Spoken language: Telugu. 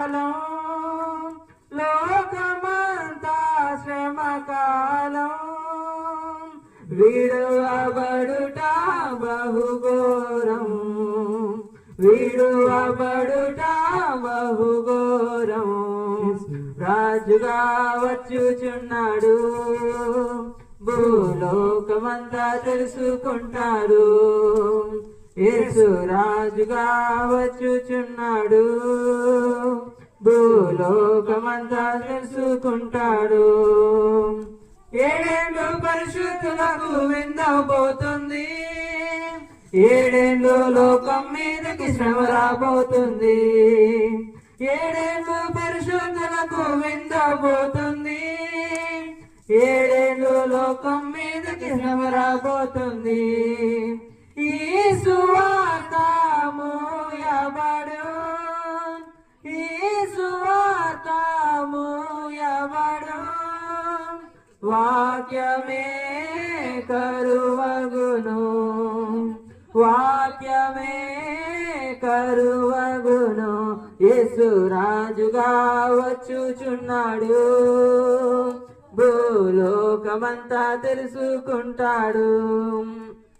కాలం, లోకమంతా శ్రమ కాలం, విడువబడుట బహుఘోరం, విడువబడుట బహుఘోరం. రాజుగా వచ్చుచున్నాడు, భూలోకమంతా తెలుసుకుంటాడు. యేసు రాజుగా వచ్చుచున్నాడు, భూలోకమంతా తెలుసుకుంటాడు. ఏడేళ్ళు పరిశుద్ధులకు విందవబోతుంది, ఏడేళ్ళు లోకం మీదకి శ్రమ రాబోతుంది. ఏడేళ్ళు పరిశుద్ధులకు విందవబోతుంది, ఏడేళ్ళు లోకం మీదకి శ్రమ రాబోతుంది. ఈ సువార్త మోయబడు, ఈ సువార్త మోయబడు, వాక్యమే కరువగును, వాక్యమే కరువగును. యేసు రాజుగా వచ్చుచున్నాడు, భూలోకమంతా తెలుసుకుంటాడు.